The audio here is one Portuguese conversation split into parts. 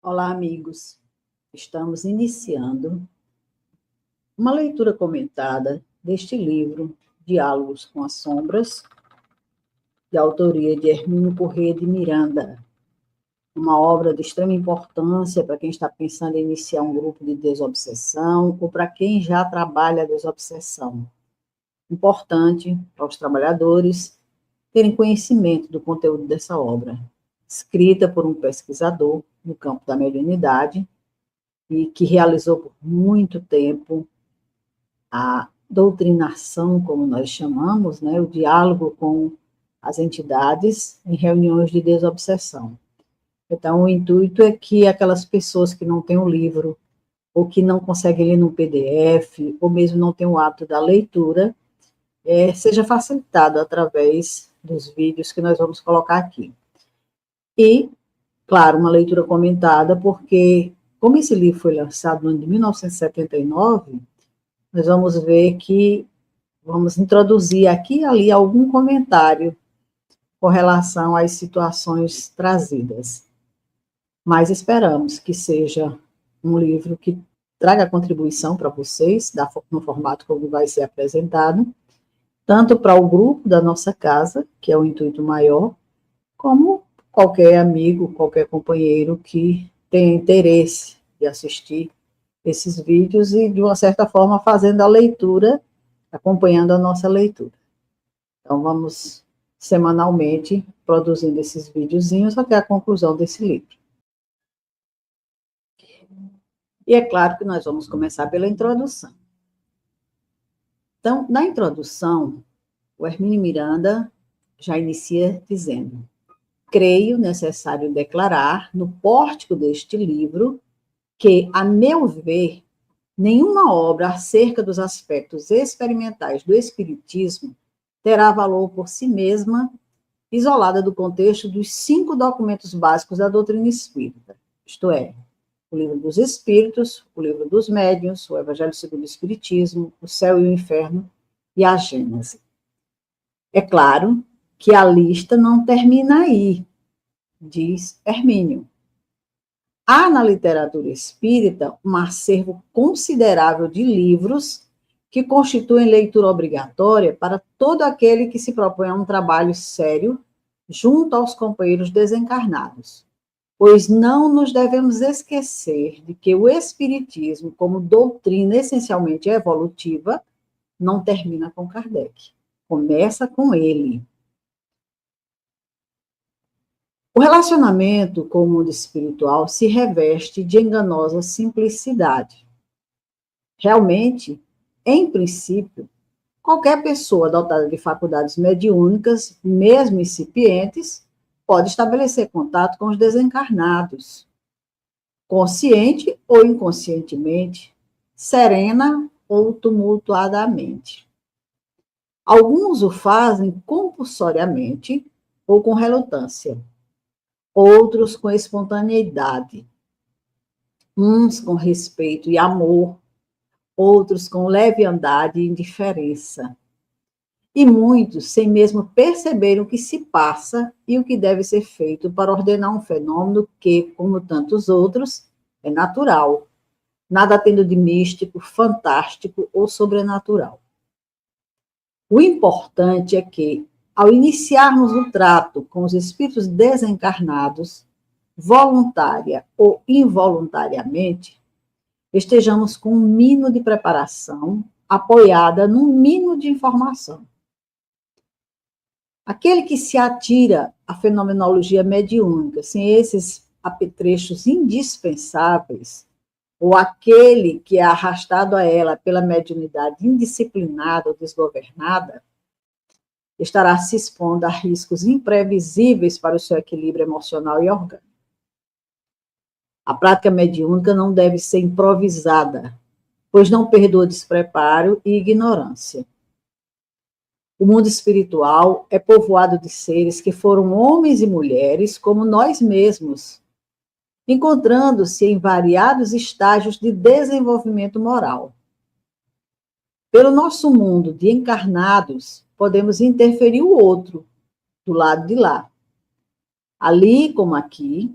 Olá, amigos. Estamos iniciando uma leitura comentada deste livro, Diálogos com as Sombras, de autoria de Hermínio Corrêa de Miranda. Uma obra de extrema importância para quem está pensando em iniciar um grupo de desobsessão ou para quem já trabalha a desobsessão. Importante para os trabalhadores terem conhecimento do conteúdo dessa obra, escrita por um pesquisador no campo da mediunidade, e que realizou por muito tempo a doutrinação, como nós chamamos, né, o diálogo com as entidades em reuniões de desobsessão. Então, o intuito é que aquelas pessoas que não têm o livro, ou que não conseguem ler no PDF, ou mesmo não têm o hábito da leitura, seja facilitado através dos vídeos que nós vamos colocar aqui. E, claro, uma leitura comentada, porque, como esse livro foi lançado no ano de 1979, nós vamos ver que vamos introduzir aqui e ali algum comentário com relação às situações trazidas. Mas esperamos que seja um livro que traga contribuição para vocês, no formato como vai ser apresentado, tanto para o grupo da nossa casa, que é o intuito maior, como qualquer amigo, qualquer companheiro que tenha interesse de assistir esses vídeos e, de uma certa forma, fazendo a leitura, acompanhando a nossa leitura. Então, vamos semanalmente produzindo esses videozinhos até a conclusão desse livro. E é claro que nós vamos começar pela introdução. Então, na introdução, o Hermínio Miranda já inicia dizendo: creio necessário declarar, no pórtico deste livro, que, a meu ver, nenhuma obra acerca dos aspectos experimentais do Espiritismo terá valor por si mesma, isolada do contexto dos 5 documentos básicos da doutrina espírita, isto é, o Livro dos Espíritos, o Livro dos Médiuns, o Evangelho segundo o Espiritismo, o Céu e o Inferno e a Gênese. É claro que a lista não termina aí, diz Hermínio. Há na literatura espírita um acervo considerável de livros que constituem leitura obrigatória para todo aquele que se propõe a um trabalho sério junto aos companheiros desencarnados, pois não nos devemos esquecer de que o Espiritismo, como doutrina essencialmente evolutiva, não termina com Kardec, começa com ele. O relacionamento com o mundo espiritual se reveste de enganosa simplicidade. Realmente, em princípio, qualquer pessoa dotada de faculdades mediúnicas, mesmo incipientes, pode estabelecer contato com os desencarnados, consciente ou inconscientemente, serena ou tumultuadamente. Alguns o fazem compulsoriamente ou com relutância, outros com espontaneidade, uns com respeito e amor, outros com leviandade e indiferença, e muitos sem mesmo perceber o que se passa e o que deve ser feito para ordenar um fenômeno que, como tantos outros, é natural, nada tendo de místico, fantástico ou sobrenatural. O importante é que, ao iniciarmos o trato com os espíritos desencarnados, voluntária ou involuntariamente, estejamos com um mínimo de preparação, apoiada num mínimo de informação. Aquele que se atira à fenomenologia mediúnica, sem esses apetrechos indispensáveis, ou aquele que é arrastado a ela pela mediunidade indisciplinada ou desgovernada, estará se expondo a riscos imprevisíveis para o seu equilíbrio emocional e orgânico. A prática mediúnica não deve ser improvisada, pois não perdoa despreparo e ignorância. O mundo espiritual é povoado de seres que foram homens e mulheres como nós mesmos, encontrando-se em variados estágios de desenvolvimento moral. Pelo nosso mundo de encarnados, podemos interferir o outro, do lado de lá. Ali como aqui,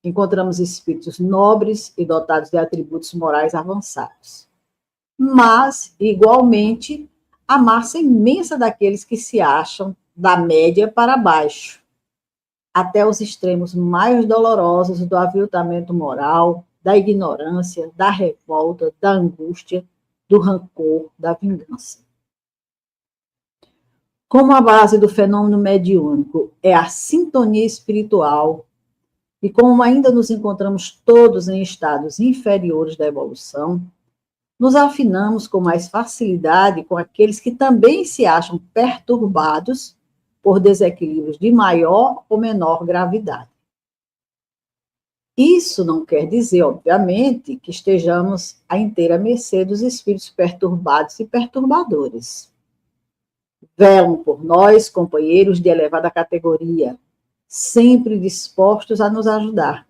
encontramos espíritos nobres e dotados de atributos morais avançados. Mas, igualmente, a massa imensa daqueles que se acham da média para baixo, até os extremos mais dolorosos do aviltamento moral, da ignorância, da revolta, da angústia, do rancor, da vingança. Como a base do fenômeno mediúnico é a sintonia espiritual, e como ainda nos encontramos todos em estados inferiores da evolução, nos afinamos com mais facilidade com aqueles que também se acham perturbados por desequilíbrios de maior ou menor gravidade. Isso não quer dizer, obviamente, que estejamos à inteira mercê dos espíritos perturbados e perturbadores. Velam por nós, companheiros de elevada categoria, sempre dispostos a nos ajudar.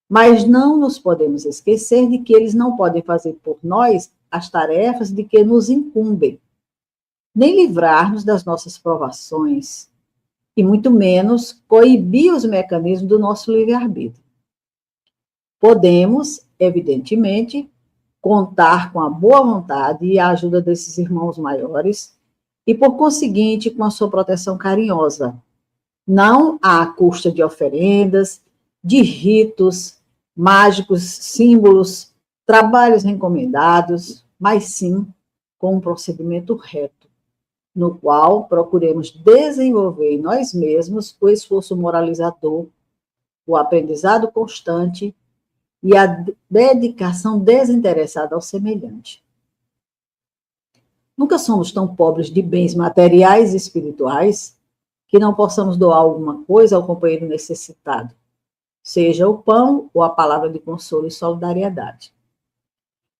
Mas não nos podemos esquecer de que eles não podem fazer por nós as tarefas de que nos incumbem, nem livrar-nos das nossas provações, e muito menos coibir os mecanismos do nosso livre-arbítrio. Podemos, evidentemente, contar com a boa vontade e a ajuda desses irmãos maiores, e, por conseguinte, com a sua proteção carinhosa, não à custa de oferendas, de ritos, mágicos, símbolos, trabalhos recomendados, mas sim com um procedimento reto, no qual procuremos desenvolver em nós mesmos o esforço moralizador, o aprendizado constante e a dedicação desinteressada ao semelhante. Nunca somos tão pobres de bens materiais e espirituais que não possamos doar alguma coisa ao companheiro necessitado, seja o pão ou a palavra de consolo e solidariedade.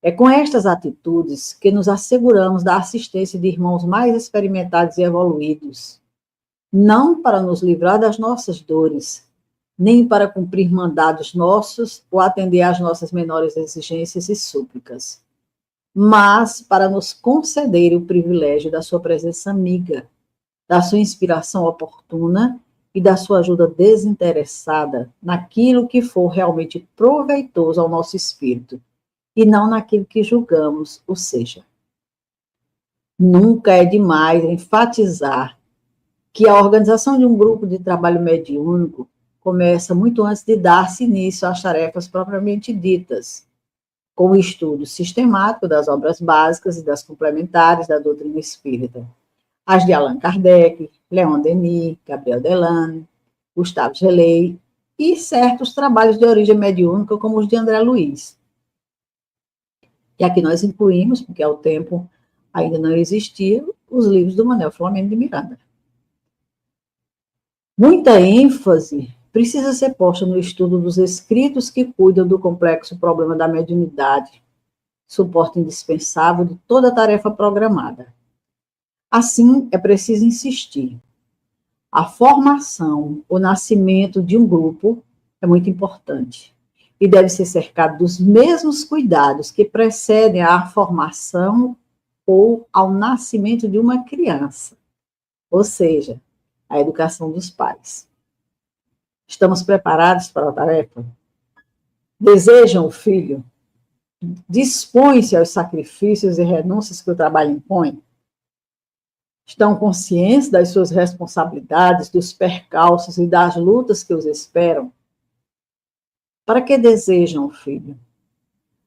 É com estas atitudes que nos asseguramos da assistência de irmãos mais experimentados e evoluídos, não para nos livrar das nossas dores, nem para cumprir mandados nossos ou atender às nossas menores exigências e súplicas, mas para nos conceder o privilégio da sua presença amiga, da sua inspiração oportuna e da sua ajuda desinteressada naquilo que for realmente proveitoso ao nosso espírito, e não naquilo que julgamos, ou seja, nunca é demais enfatizar que a organização de um grupo de trabalho mediúnico começa muito antes de dar-se início às tarefas propriamente ditas, com o estudo sistemático das obras básicas e das complementares da doutrina espírita, as de Allan Kardec, Leon Denis, Gabriel Delane, Gustave Gelei e certos trabalhos de origem mediúnica, como os de André Luiz. E aqui nós incluímos, porque ao tempo ainda não existia, os livros do Manuel Filomeno de Miranda. Muita ênfase precisa ser posta no estudo dos escritos que cuidam do complexo problema da mediunidade, suporte indispensável de toda tarefa programada. Assim, é preciso insistir. A formação, o nascimento de um grupo é muito importante e deve ser cercado dos mesmos cuidados que precedem à formação ou ao nascimento de uma criança, ou seja, a educação dos pais. Estamos preparados para a tarefa? Desejam o filho? Dispõem-se aos sacrifícios e renúncias que o trabalho impõe? Estão conscientes das suas responsabilidades, dos percalços e das lutas que os esperam? Para que desejam o filho?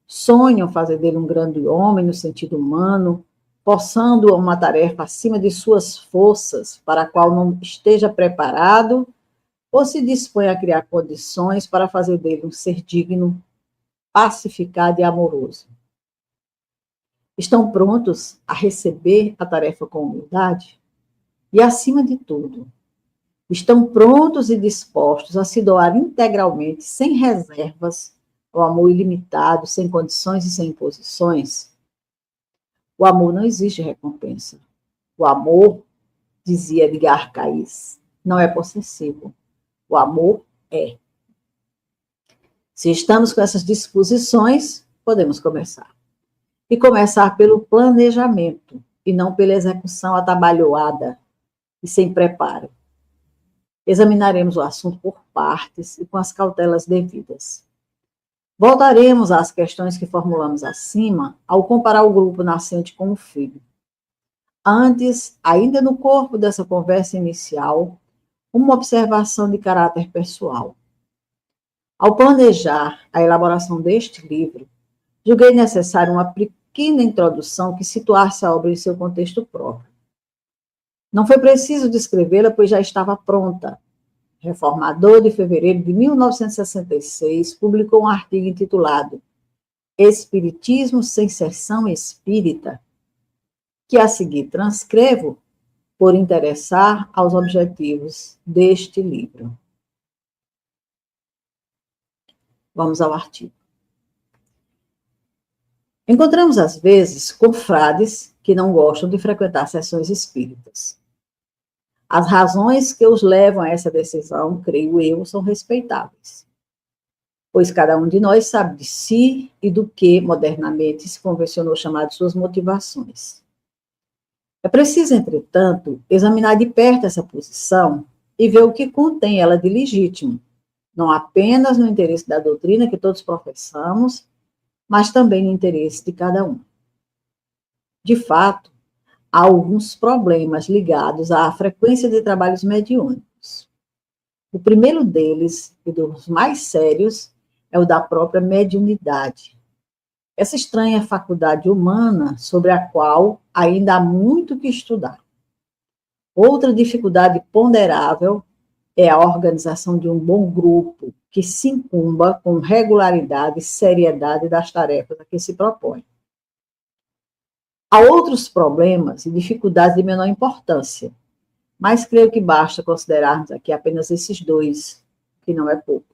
Sonham fazer dele um grande homem no sentido humano, forçando-o a uma tarefa acima de suas forças, para a qual não esteja preparado, ou se dispõe a criar condições para fazer dele um ser digno, pacificado e amoroso? Estão prontos a receber a tarefa com humildade? E, acima de tudo, estão prontos e dispostos a se doar integralmente, sem reservas, ao amor ilimitado, sem condições e sem imposições? O amor não exige recompensa. O amor, dizia Edgar Cayce, não é possessivo. O amor é. Se estamos com essas disposições, podemos começar. E começar pelo planejamento, e não pela execução atabalhoada e sem preparo. examinaremos o assunto por partes e com as cautelas devidas. Voltaremos às questões que formulamos acima ao comparar o grupo nascente com o filho. Antes, ainda no corpo dessa conversa inicial, uma observação de caráter pessoal. Ao planejar a elaboração deste livro, julguei necessário uma pequena introdução que situasse a obra em seu contexto próprio. Não foi preciso descrevê-la, pois já estava pronta. Reformador de fevereiro de 1966, publicou um artigo intitulado Espiritismo sem Seção Espírita, que a seguir transcrevo por interessar aos objetivos deste livro. Vamos ao artigo. Encontramos, às vezes, confrades que não gostam de frequentar sessões espíritas. As razões que os levam a essa decisão, creio eu, são respeitáveis, pois cada um de nós sabe de si e do que, modernamente, se convencionou chamar de suas motivações. É preciso, entretanto, examinar de perto essa posição e ver o que contém ela de legítimo, não apenas no interesse da doutrina que todos professamos, mas também no interesse de cada um. De fato, há alguns problemas ligados à frequência de trabalhos mediúnicos. O primeiro deles, e dos mais sérios, é o da própria mediunidade. Essa estranha faculdade humana sobre a qual ainda há muito que estudar. Outra dificuldade ponderável é a organização de um bom grupo que se incumba com regularidade e seriedade das tarefas a que se propõe. Há outros problemas e dificuldades de menor importância, mas creio que basta considerarmos aqui apenas esses dois, que não é pouco.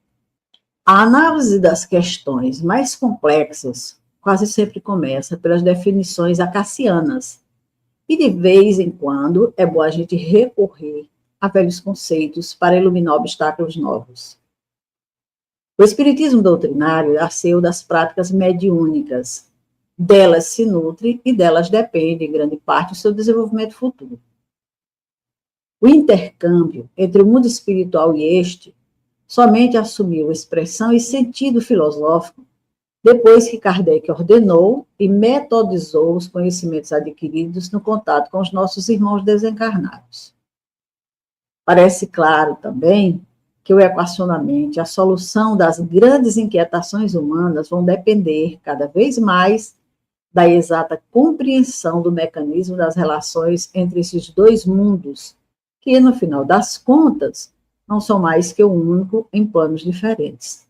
A análise das questões mais complexas quase sempre começa pelas definições acacianas, e de vez em quando é bom a gente recorrer a velhos conceitos para iluminar obstáculos novos. O espiritismo doutrinário nasceu das práticas mediúnicas. Delas se nutre e delas depende, em grande parte, o seu desenvolvimento futuro. O intercâmbio entre o mundo espiritual e este somente assumiu expressão e sentido filosófico depois que Kardec ordenou e metodizou os conhecimentos adquiridos no contato com os nossos irmãos desencarnados. Parece claro também que o equacionamento e a solução das grandes inquietações humanas vão depender cada vez mais da exata compreensão do mecanismo das relações entre esses dois mundos, que, no final das contas, não são mais que um único em planos diferentes.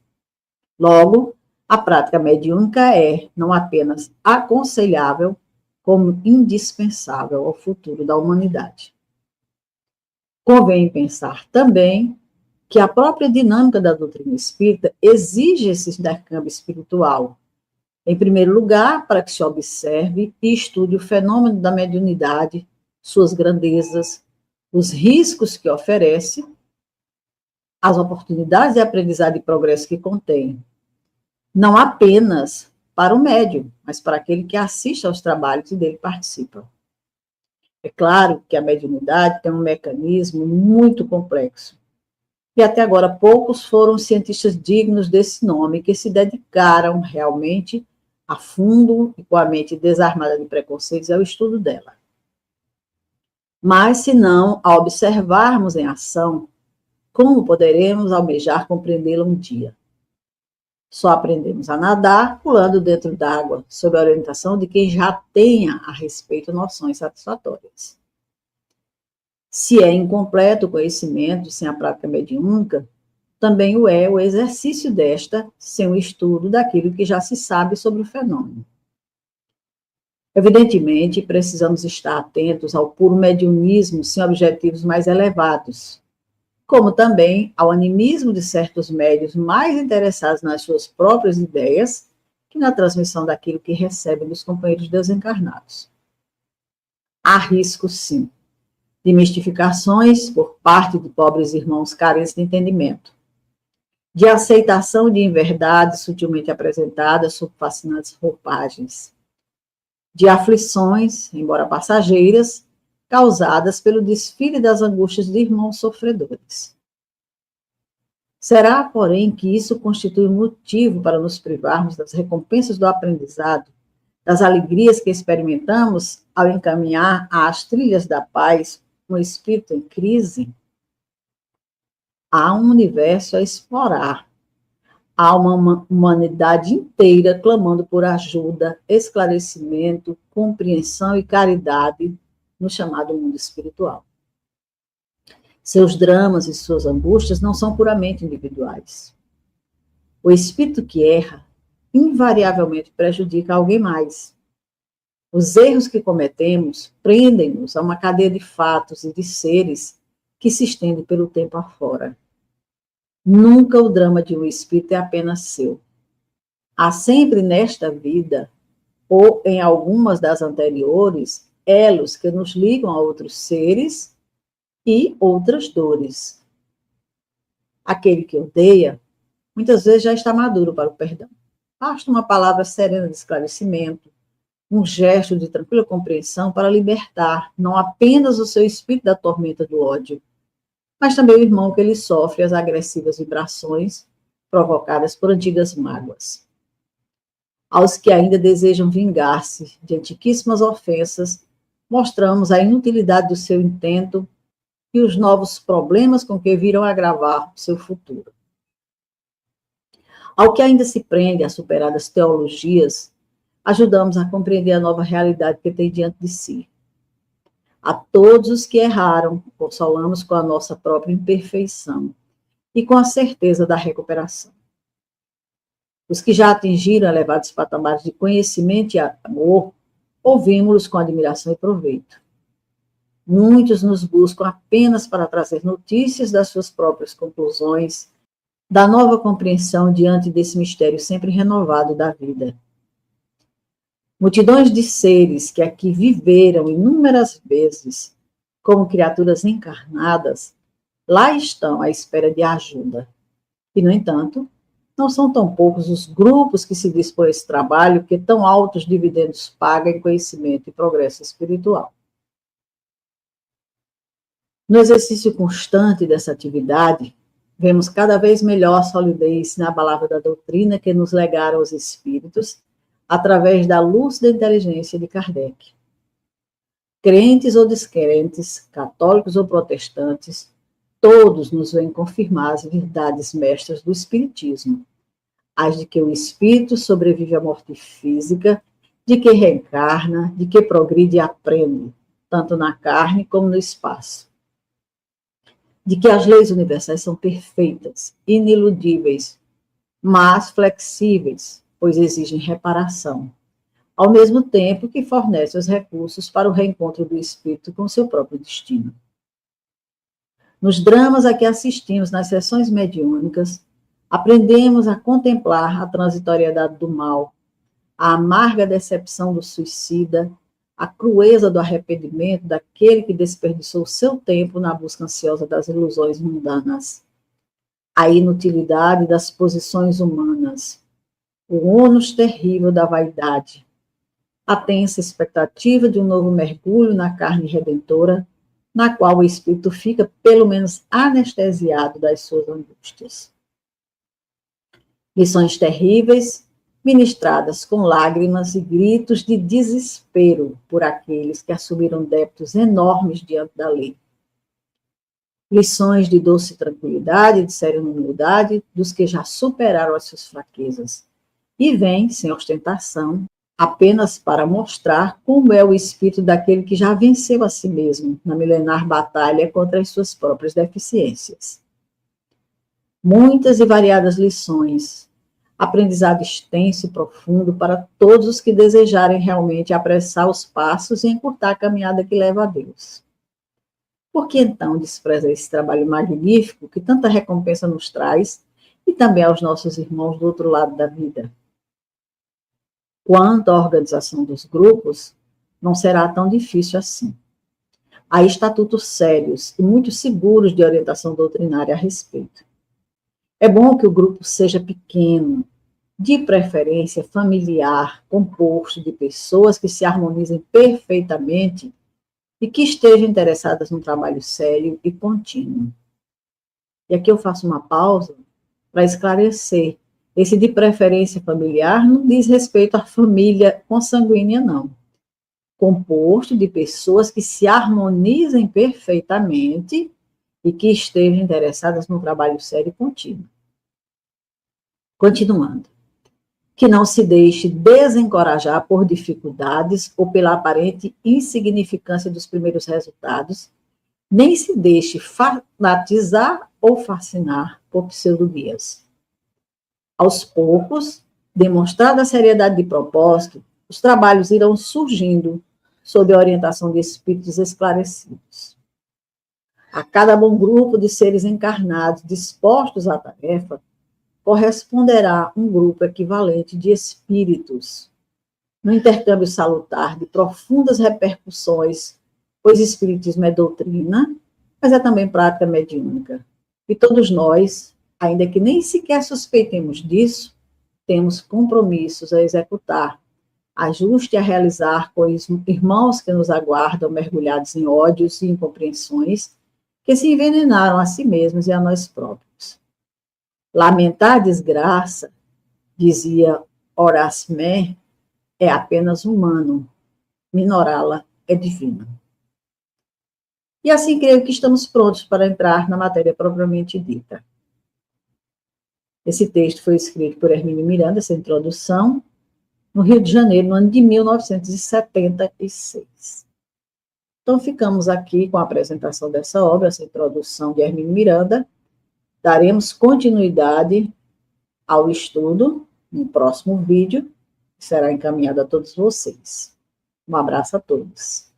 Logo, a prática mediúnica é não apenas aconselhável, como indispensável ao futuro da humanidade. Convém pensar também que a própria dinâmica da doutrina espírita exige esse intercâmbio espiritual, em primeiro lugar, para que se observe e estude o fenômeno da mediunidade, suas grandezas, os riscos que oferece, as oportunidades de aprendizado e progresso que contém, não apenas para o médium, mas para aquele que assiste aos trabalhos e dele participa. É claro que a mediunidade tem um mecanismo muito complexo, e até agora poucos foram cientistas dignos desse nome que se dedicaram realmente a fundo e com a mente desarmada de preconceitos ao estudo dela. Mas, se não a observarmos em ação, como poderemos almejar compreendê-la um dia? Só aprendemos a nadar pulando dentro d'água, sob a orientação de quem já tenha a respeito noções satisfatórias. Se é incompleto o conhecimento sem a prática mediúnica, também o é o exercício desta sem o estudo daquilo que já se sabe sobre o fenômeno. Evidentemente, precisamos estar atentos ao puro mediunismo sem objetivos mais elevados, como também ao animismo de certos médiuns mais interessados nas suas próprias ideias que na transmissão daquilo que recebem dos companheiros desencarnados. Há risco, sim, de mistificações por parte de pobres irmãos carentes de entendimento, de aceitação de inverdades sutilmente apresentadas sob fascinantes roupagens, de aflições, embora passageiras, causadas pelo desfile das angústias de irmãos sofredores. Será, porém, que isso constitui motivo para nos privarmos das recompensas do aprendizado, das alegrias que experimentamos ao encaminhar às trilhas da paz um espírito em crise? Há um universo a explorar. Há uma humanidade inteira clamando por ajuda, esclarecimento, compreensão e caridade no chamado mundo espiritual. Seus dramas e suas angústias não são puramente individuais. O espírito que erra invariavelmente prejudica alguém mais. Os erros que cometemos prendem-nos a uma cadeia de fatos e de seres que se estende pelo tempo afora. Nunca o drama de um espírito é apenas seu. Há sempre nesta vida, ou em algumas das anteriores, elos que nos ligam a outros seres e outras dores. Aquele que odeia, muitas vezes já está maduro para o perdão. Basta uma palavra serena de esclarecimento, um gesto de tranquila compreensão para libertar não apenas o seu espírito da tormenta do ódio, mas também o irmão que ele sofre as agressivas vibrações provocadas por antigas mágoas. Aos que ainda desejam vingar-se de antiquíssimas ofensas, mostramos a inutilidade do seu intento e os novos problemas com que virão agravar o seu futuro. Ao que ainda se prende a superadas teologias, ajudamos a compreender a nova realidade que tem diante de si. A todos os que erraram, consolamos com a nossa própria imperfeição e com a certeza da recuperação. Os que já atingiram elevados patamares de conhecimento e amor, ouvimos-los com admiração e proveito. Muitos nos buscam apenas para trazer notícias das suas próprias conclusões, da nova compreensão diante desse mistério sempre renovado da vida. Multidões de seres que aqui viveram inúmeras vezes como criaturas encarnadas, lá estão à espera de ajuda. E, no entanto, não são tão poucos os grupos que se dispõem a esse trabalho que tão altos dividendos pagam em conhecimento e progresso espiritual. No exercício constante dessa atividade, vemos cada vez melhor solidez na palavra da doutrina que nos legaram os espíritos através da luz da inteligência de Kardec. Crentes ou descrentes, católicos ou protestantes, todos nos vêm confirmar as verdades mestras do Espiritismo, as de que o espírito sobrevive à morte física, de que reencarna, de que progride e aprende, tanto na carne como no espaço. De que as leis universais são perfeitas, iniludíveis, mas flexíveis, pois exigem reparação, ao mesmo tempo que fornecem os recursos para o reencontro do espírito com seu próprio destino. Nos dramas a que assistimos nas sessões mediúnicas, aprendemos a contemplar a transitoriedade do mal, a amarga decepção do suicida, a crueza do arrependimento daquele que desperdiçou seu tempo na busca ansiosa das ilusões mundanas, a inutilidade das posições humanas, o ônus terrível da vaidade, a tensa expectativa de um novo mergulho na carne redentora, na qual o espírito fica, pelo menos, anestesiado das suas angústias. Lições terríveis, ministradas com lágrimas e gritos de desespero por aqueles que assumiram débitos enormes diante da lei. Lições de doce tranquilidade e de serena humildade dos que já superaram as suas fraquezas, e vem, sem ostentação, apenas para mostrar como é o espírito daquele que já venceu a si mesmo na milenar batalha contra as suas próprias deficiências. Muitas e variadas lições, aprendizado extenso e profundo para todos os que desejarem realmente apressar os passos e encurtar a caminhada que leva a Deus. Por que então despreza esse trabalho magnífico que tanta recompensa nos traz e também aos nossos irmãos do outro lado da vida? Quanto à organização dos grupos, não será tão difícil assim. Há estatutos sérios e muito seguros de orientação doutrinária a respeito. É bom que o grupo seja pequeno, de preferência familiar, composto de pessoas que se harmonizem perfeitamente e que estejam interessadas num trabalho sério e contínuo. E aqui eu faço uma pausa para esclarecer. Esse de preferência familiar não diz respeito à família consanguínea, não. Composto de pessoas que se harmonizem perfeitamente e que estejam interessadas no trabalho sério e contínuo. Continuando. Que não se deixe desencorajar por dificuldades ou pela aparente insignificância dos primeiros resultados, nem se deixe fanatizar ou fascinar por pseudo-guias. Aos poucos, demonstrada a seriedade de propósito, os trabalhos irão surgindo sob a orientação de espíritos esclarecidos. A cada bom grupo de seres encarnados dispostos à tarefa, corresponderá um grupo equivalente de espíritos, no intercâmbio salutar de profundas repercussões, pois espiritismo é doutrina, mas é também prática mediúnica. E todos nós, ainda que nem sequer suspeitemos disso, temos compromissos a executar, ajuste a realizar com os irmãos que nos aguardam mergulhados em ódios e incompreensões, que se envenenaram a si mesmos e a nós próprios. Lamentar a desgraça, dizia Horace Mann, é apenas humano, minorá-la é divina. E assim creio que estamos prontos para entrar na matéria propriamente dita. Esse texto foi escrito por Hermínio Miranda, essa introdução, no Rio de Janeiro, no ano de 1976. Então, ficamos aqui com a apresentação dessa obra, essa introdução de Hermínio Miranda. Daremos continuidade ao estudo no próximo vídeo, que será encaminhado a todos vocês. Um abraço a todos.